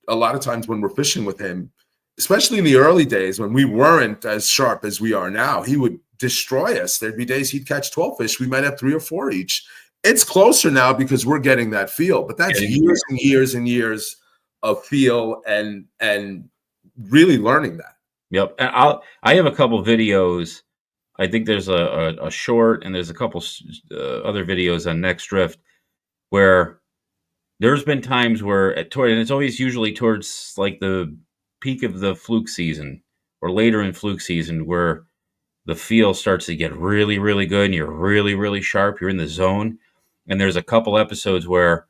a lot of times when we're fishing with him, especially in the early days when we weren't as sharp as we are now, he would destroy us. There'd be days he'd catch 12 fish. We might have 3 or 4 each. It's closer now because we're getting that feel, but that's years and years and years of feel and really learning that. Yep. And I have a couple videos. I think there's a short and there's a couple other videos on Next Drift where there's been times where and it's always usually towards like the peak of the fluke season or later in fluke season where the feel starts to get really, really good and you're really, really sharp. You're in the zone. And there's a couple episodes where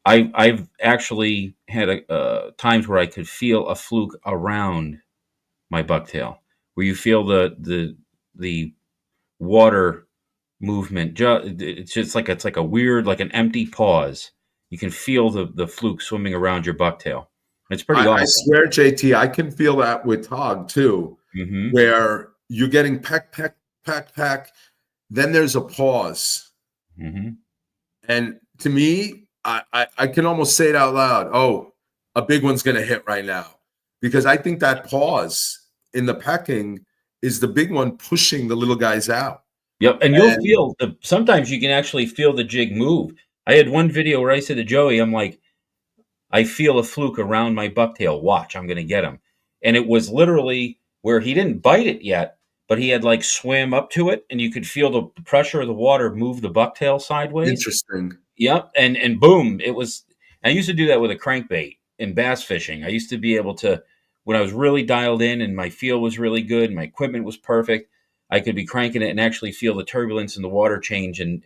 I've actually had times where I could feel a fluke around my bucktail, where you feel the water movement. It's just like it's like a weird, like an empty pause. You can feel the fluke swimming around your bucktail. It's pretty awesome. I swear, JT, I can feel that with Tog too, where you're getting peck, peck, peck, peck. Then there's a pause. And to me, I can almost say it out loud. Oh, a big one's going to hit right now. Because I think that pause in the pecking is the big one pushing the little guys out. Yep. And you'll feel sometimes you can actually feel the jig move. I had one video where I said to Joey, I'm like, I feel a fluke around my bucktail. Watch, I'm going to get him. And it was literally where he didn't bite it yet, but he had like swam up to it and you could feel the pressure of the water move the bucktail sideways. Interesting. Yep. And boom, it was. I used to do that with a crankbait in bass fishing. I used to be able to, when I was really dialed in and my feel was really good, my equipment was perfect, I could be cranking it and actually feel the turbulence in the water change and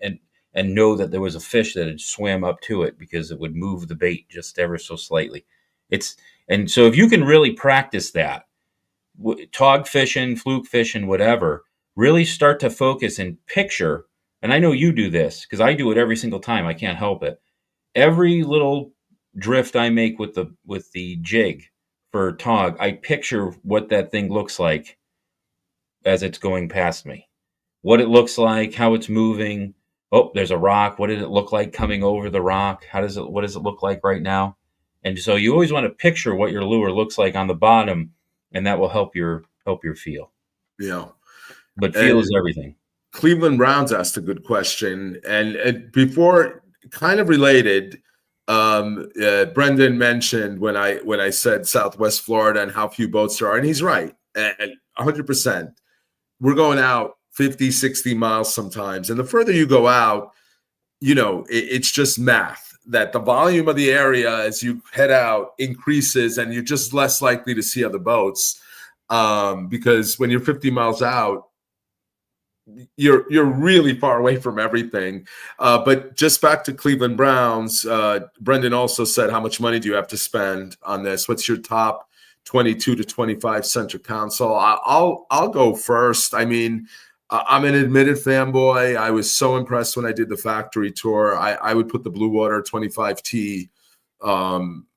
know that there was a fish that had swam up to it because it would move the bait just ever so slightly. And so if you can really practice that, tog fishing, fluke fishing, whatever, really start to focus and picture. And I know you do this because I do it every single time. I can't help it. Every little drift I make with the jig for tog, I picture what that thing looks like as it's going past me. What it looks like, how it's moving. Oh, there's a rock. What did it look like coming over the rock? What does it look like right now? And so you always want to picture what your lure looks like on the bottom, and that will help your feel. Yeah. But feel is everything. Cleveland Browns asked a good question. And before, kind of related, Brendan mentioned when I said Southwest Florida and how few boats there are, and he's right, and 100%. We're going out 50, 60 miles sometimes. And the further you go out, it's just math that the volume of the area as you head out increases and you're just less likely to see other boats. Because when you're 50 miles out, you're really far away from everything. But just back to Cleveland Browns, Brendan also said, how much money do you have to spend on this? What's your top 22 to 25 central console? I'll go first. I mean, I'm an admitted fanboy. I was so impressed when I did the factory tour. I would put the Blue Water 25T.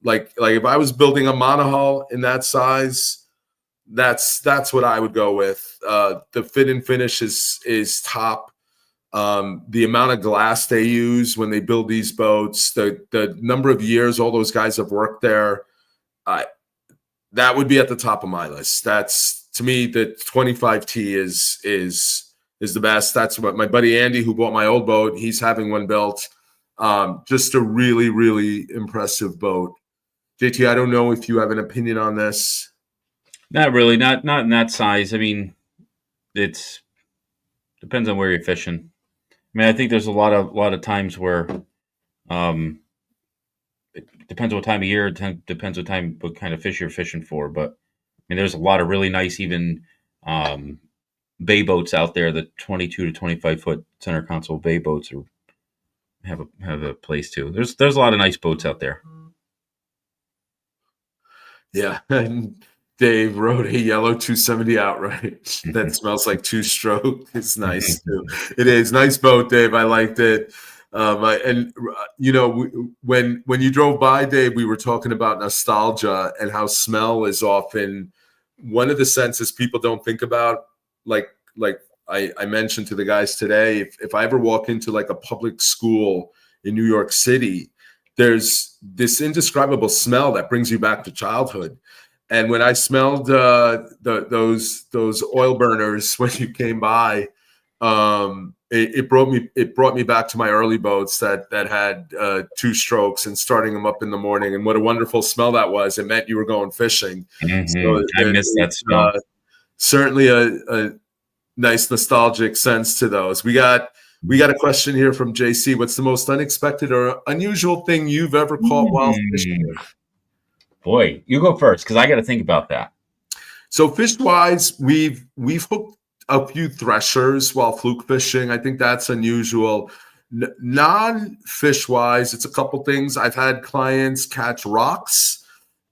Like if I was building a monohull in that size, that's what I would go with. The fit and finish is top. The amount of glass they use when they build these boats, the number of years all those guys have worked there, that would be at the top of my list. That's, to me, the 25T is the best. That's what my buddy Andy, who bought my old boat, he's having one built. Just a really, really impressive boat. JT, I don't know if you have an opinion on this. Not really, not in that size. I mean, it's depends on where you're fishing. mean, I think there's a lot of times where um, it depends what time of year, depends what kind of fish you're fishing for. But I mean, there's a lot of really nice even um, bay boats out there. The 22 to 25 foot center console bay boats have a place too. There's a lot of nice boats out there. Yeah. And Dave wrote a yellow 270 outright that smells like two stroke. It's nice too. It is nice boat, Dave. I liked it. When you drove by, Dave, we were talking about nostalgia and how smell is often one of the senses people don't think about. Like I mentioned to the guys today, if I ever walk into like a public school in New York City, there's this indescribable smell that brings you back to childhood. And when I smelled those oil burners when you came by, it brought me back to my early boats that had two strokes and starting them up in the morning. And what a wonderful smell that was! It meant you were going fishing. So I miss that smell. Certainly a nice nostalgic sense to those. We got a question here from JC. What's the most unexpected or unusual thing you've ever caught while fishing? Boy, you go first because I got to think about that. So fish wise, we've hooked a few threshers while fluke fishing. I think that's unusual. Non-fish wise, it's a couple things. I've had clients catch rocks,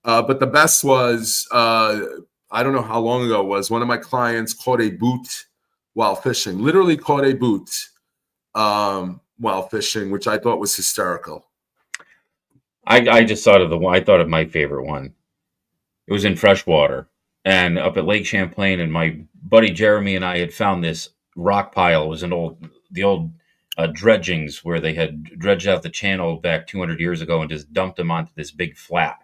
but the best was I don't know how long ago it was. One of my clients caught a boot while fishing. Literally caught a boot while fishing, which I thought was hysterical. I just thought of the one. I thought of my favorite one. It was in freshwater and up at Lake Champlain, and my buddy Jeremy and I had found this rock pile. It was the old dredgings where they had dredged out the channel back 200 years ago and just dumped them onto this big flat.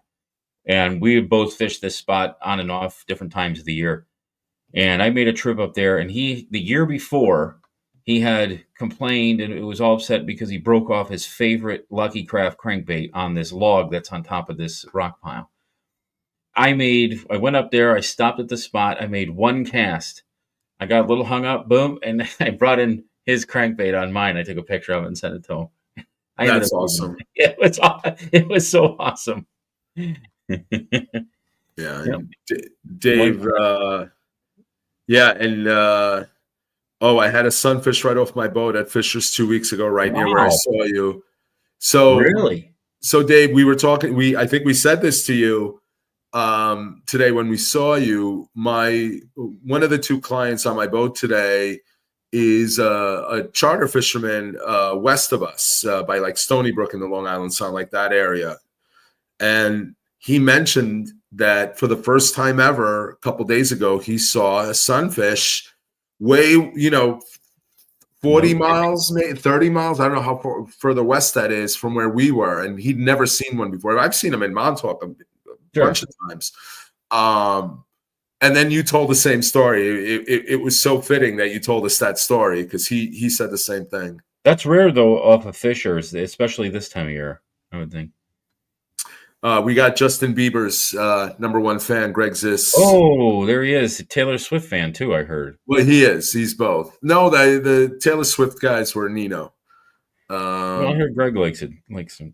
And we had both fished this spot on and off different times of the year. And I made a trip up there, and the year before, he had complained and it was all upset because he broke off his favorite Lucky Craft crankbait on this log that's on top of this rock pile. I went up there, I stopped at the spot, I made one cast. I got a little hung up, boom, and I brought in his crankbait on mine. I took a picture of it and sent it to him. That's awesome. It was so awesome. Yeah. Yep. Dave, I had a sunfish right off my boat at Fisher's 2 weeks ago, right near where I saw you. So really? So Dave, we were talking, I think we said this to you today when we saw you. One of the two clients on my boat today is a charter fisherman west of us by like Stony Brook in the Long Island Sound, like that area. And he mentioned that for the first time ever, a couple days ago, he saw a sunfish 40 miles, maybe 30 miles. I don't know how far further west that is from where we were. And he'd never seen one before. I've seen them in Montauk a bunch of times. And then you told the same story. It was so fitting that you told us that story because he said the same thing. That's rare, though, off of Fishers, especially this time of year, I would think. We got Justin Bieber's number one fan, Greg Ziss. Oh, there he is. Taylor Swift fan, too, I heard. Well, he is. He's both. No, the Taylor Swift guys were Nino. Well, I heard Greg likes him,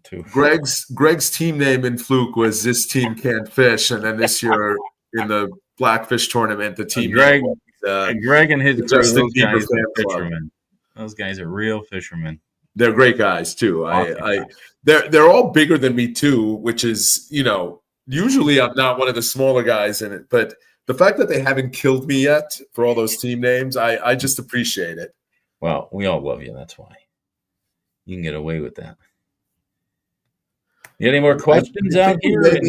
too. Greg's team name in Fluke was This Team Can't Fish. And then this year in the Blackfish tournament, the team Greg and his crew, Justin those guys are fishermen. Those guys are real fishermen. They're great guys too. They're all bigger than me too, which is, usually I'm not one of the smaller guys in it, but the fact that they haven't killed me yet for all those team names, I just appreciate it. Well, we all love you. That's why you can get away with that. You got any more questions out here?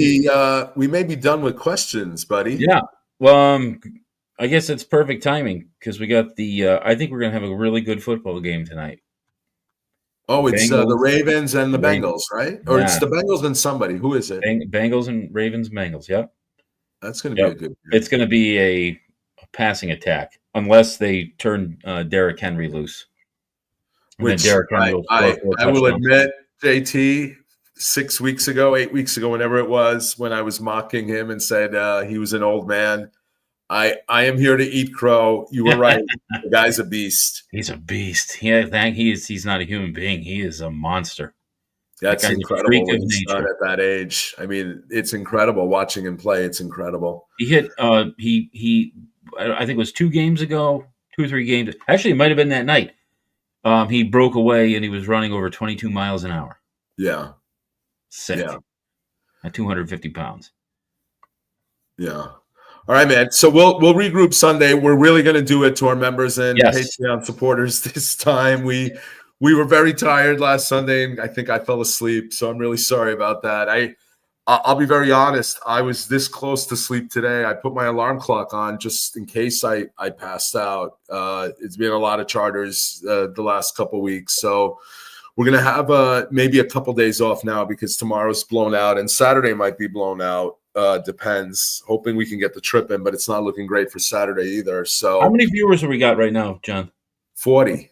We may be done with questions, buddy. Yeah. Well, I guess it's perfect timing because we got I think we're going to have a really good football game tonight. Oh, it's the Ravens and the Bengals, right? Or it's the Bengals and somebody. Who is it? Bengals and Ravens, Bengals. Yep. That's going to be a good game. It's going to be a passing attack unless they turn Derrick Henry loose. Which I will admit, JT, 8 weeks ago, whenever it was, when I was mocking him and said he was an old man, I am here to eat crow. You were right. The guy's a beast. He's a beast. He's not a human being. He is a monster. That That's guy's a freak incredible of what he's done nature. at that age. I mean, it's incredible watching him play. It's incredible. He hit. I think it was 2 games ago, 2 or 3 games. Actually, it might have been that night. He broke away and he was running over 22 miles an hour. Yeah. Sick. Yeah. At 250 pounds. Yeah. All right, man. So we'll regroup Sunday. We're really going to do it to our members and Yes. Patreon supporters this time. We were very tired last Sunday, and I think I fell asleep. So I'm really sorry about that. I'll be very honest. I was this close to sleep today. I put my alarm clock on just in case I passed out. It's been a lot of charters the last couple weeks, so we're gonna have maybe a couple days off now because tomorrow's blown out and Saturday might be blown out. Depends. Hoping we can get the trip in, but it's not looking great for Saturday either. So How many viewers have we got right now, John? 40.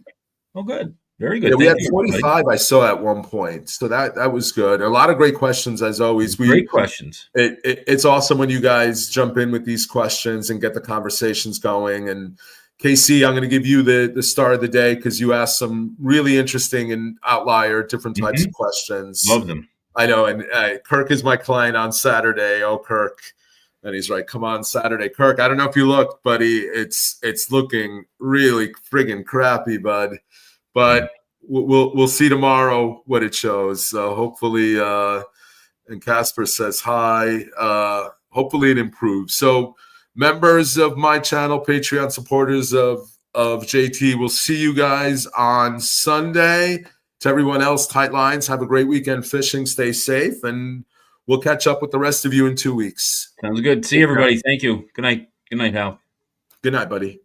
Oh, good. Very good. Yeah, we Thank had you, 45 everybody. I saw at one point. So that was good. A lot of great questions as always. Great questions. It's awesome when you guys jump in with these questions and get the conversations going. And KC, I'm going to give you the star of the day because you asked some really interesting and outlier different types of questions. Love them. I know. And Kirk is my client on Saturday. Oh, Kirk. And he's right. Come on, Saturday. Kirk, I don't know if you looked, buddy. It's looking really friggin' crappy, bud. But we'll see tomorrow what it shows. Hopefully, and Casper says hi. Hopefully it improves. So members of my channel, Patreon supporters of JT, we'll see you guys on Sunday. To everyone else, tight lines. Have a great weekend fishing. Stay safe, and we'll catch up with the rest of you in 2 weeks. Sounds good. See you, everybody. Thank you. Good night. Good night, Hal. Good night, buddy.